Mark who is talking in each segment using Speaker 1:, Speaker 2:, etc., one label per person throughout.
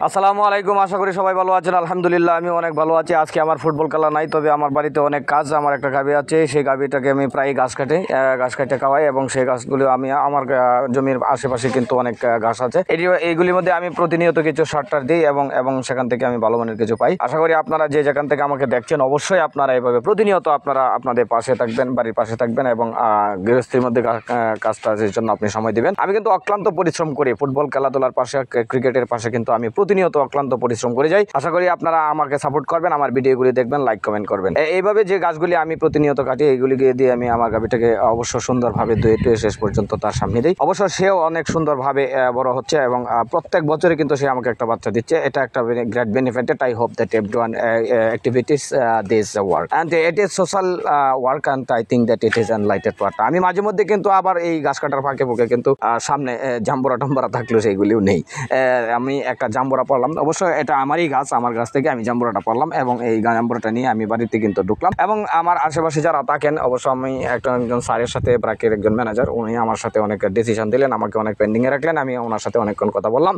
Speaker 1: আসসালামু আলাইকুম। আশা করি সবাই ভালো আছেন। আলহামদুলিল্লাহ আমি অনেক ভালো আছি। আজকে আমার ফুটবল খেলা নাই, তবে আমার বাড়িতে অনেক কাজ। আমার একটা গাভী আছে, সেই গাভীটাকে আমি প্রায় ঘাস কাটে খাওয়াই, এবং সেই গাছগুলো আমি আমার জমির আশেপাশে কিন্তু অনেক ঘাস আছে। এইগুলির মধ্যে আমি প্রতিনিয়ত কিছু সার দিই এবং এবং সেখান থেকে আমি ভালো মানের কিছু পাই। আশা করি আপনারা যে যেখান থেকে আমাকে দেখছেন, অবশ্যই আপনারা এভাবে প্রতিনিয়ত আপনারা আপনাদের পাশে থাকবেন, বাড়ির পাশে থাকবেন, এবং গৃহস্থীর মধ্যে কাজটা জন্য আপনি সময় দিবেন। আমি কিন্তু অক্লান্ত পরিশ্রম করি ফুটবল খেলাধুলার পাশে, ক্রিকেটের পাশে কিন্তু আমি প্রতিনিয়ত অক্লান্ত পরিশ্রম করে যাই। আশা করি আপনারা আমাকে সাপোর্ট করবেন, আমার ভিডিওগুলি দেখবেন, লাইক কমেন্ট করবেন। এইভাবে যে গাছগুলি আমি প্রতিনিয়ত কাটি, এইগুলিকে দিয়ে আমি আমার গাভীটাকে অবশ্য সুন্দরভাবে ধুয়ে শেষ পর্যন্ত তার সামনে দিই। অবশ্য সেও অনেক সুন্দরভাবে বড় হচ্ছে, এবং প্রত্যেক বছরে কিন্তু সে আমাকে একটা বাচ্চা দিচ্ছে। এটা একটা great benefited. I hope that everyone activities this work and it is social work and I think that it is enlightened part. আমি মাঝে মধ্যে কিন্তু আবার এই গাছ কাটার ফাঁকে ফুঁকে কিন্তু সামনে জাম্বুরা টাম্বুরা থাকলেও সেইগুলিও নেই। আমি একটা জাম্বুরা পড়লাম, অবশ্য এটা আমারই গাছ, আমার গাছ থেকে আমি জাম্বুরাটা পড়লাম, এবং এই জাম্বুরাটা নিয়ে আমি বাড়িতে কিন্তু ঢুকলাম। এবং আমার আশেপাশে যারা থাকেন, অবশ্য আমি একজন স্যারের সাথে, ব্রাকের একজন ম্যানেজার, উনি আমার সাথে অনেক ডিসিশন দিলেন, আমাকে অনেক পেন্ডিংয়ে রাখলেন। আমি ওনার সাথে অনেকক্ষণ কথা বললাম।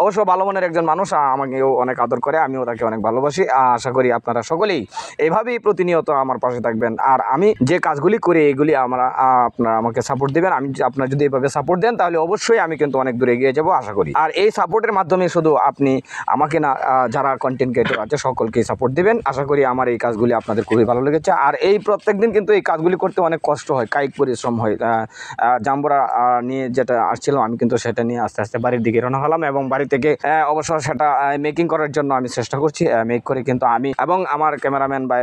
Speaker 1: অবশ্য ভালো মনের একজন মানুষ, আমাকেও অনেক আদর করে, আমিও তাকে অনেক ভালোবাসি। আশা করি আপনারা সকলেই এইভাবেই প্রতিনিয়ত আমার পাশে থাকবেন, আর আমি যে কাজগুলি করি এইগুলি আপনারা আমাকে সাপোর্ট দিবেন। আপনারা যদি এইভাবে সাপোর্ট দেন, তাহলে অবশ্যই আমি কিন্তু অনেক দূরে এগিয়ে যাবো আশা করি। আর এই সাপোর্টের মাধ্যমে শুধু আপনি আমাকে না, যারা কন্টেন্ট ক্রিয়েটর আছে সকলকেই সাপোর্ট দিবেন। আশা করি আমার এই কাজগুলি আপনাদের খুবই ভালো লেগেছে। আর এই প্রত্যেকদিন কিন্তু এই কাজগুলি করতে অনেক কষ্ট হয়, কায়িক পরিশ্রম হয়। জাম্বুরা নিয়ে যেটা আসছিলাম, আমি কিন্তু সেটা নিয়ে আস্তে আস্তে বাড়ির দিকে রওনা হলাম, এবং বাড়ি থেকে অবশ্য সেটা মেকিং করার জন্য আমি চেষ্টা করছি। মেক করে কিন্তু আমি এবং আমার ক্যামেরাম্যান বা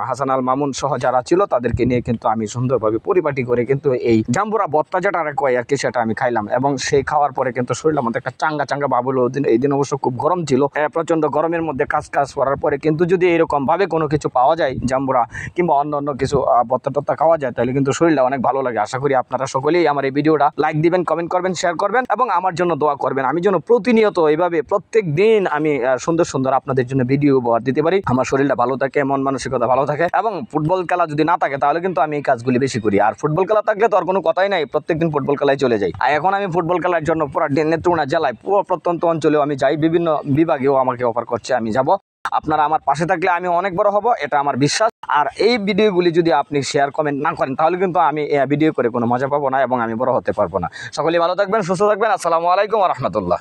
Speaker 1: হাসান আল মামুন সহ যারা ছিল তাদেরকে নিয়ে কিন্তু আমি সুন্দরভাবে পরিপাটি করে কিন্তু এই জাম্বুরা ভর্তা যেটা কয় আর কি, সেটা আমি খাইলাম। এবং সেই খাওয়ার পরে কিন্তু শরীরের মধ্যে একটা চাঙ্গা বাবুল। এই দিন অবশ্য খুব গরম ছিল, প্রচন্ড গরমের মধ্যে কাজ করার পরে কিন্তু যদি এরকম ভাবে কোনো কিছু পাওয়া যায়, জাম্বুরা কিংবা অন্য কিছু ভর্তা টর্তা খাওয়া যায়, তাহলে কিন্তু শরীরটা অনেক ভালো লাগে। আশা করি আপনারা সকলেই আমার এই ভিডিওটা লাইক দিবেন, কমেন্ট করবেন, শেয়ার করবেন, এবং আমার জন্য দোয়া করবেন। আমি যেন প্রতিনিয়ত এইভাবে প্রত্যেক দিন আমি সুন্দর আপনাদের জন্য ভিডিও উপহার দিতে পারি। আমার শরীরটা ভালো থাকে, মন মানসিকতা ভালো থাকে। এবং ফুটবল খেলা যদি না থাকে, তাহলে কিন্তু আমি এই কাজগুলি বেশি করি। আর ফুটবল খেলা থাকলে তো আর কোনো কথাই নাই, প্রত্যেকদিন ফুটবল খেলায় চলে যাই। আর এখন আমি ফুটবল খেলার জন্য পুরো নেত্রকোনা জেলায়, পুরো প্রত্যন্ত অঞ্চলেও আমি যাই, বিভিন্ন বিভাগেও আমাকে অফার করছে, আমি যাব। আপনারা আমার পাশে থাকলে আমি অনেক বড় হব, এটা আমার বিশ্বাস। আর এই ভিডিওগুলি যদি আপনি শেয়ার কমেন্ট না করেন, তাহলে কিন্তু আমি ভিডিও করে কোনো মজা পাবো না, এবং আমি বড় হতে পারবো না। সকলেই ভালো থাকবেন, সুস্থ থাকবেন। আসসালামু আলাইকুম ওয়া রাহমাতুল্লাহ।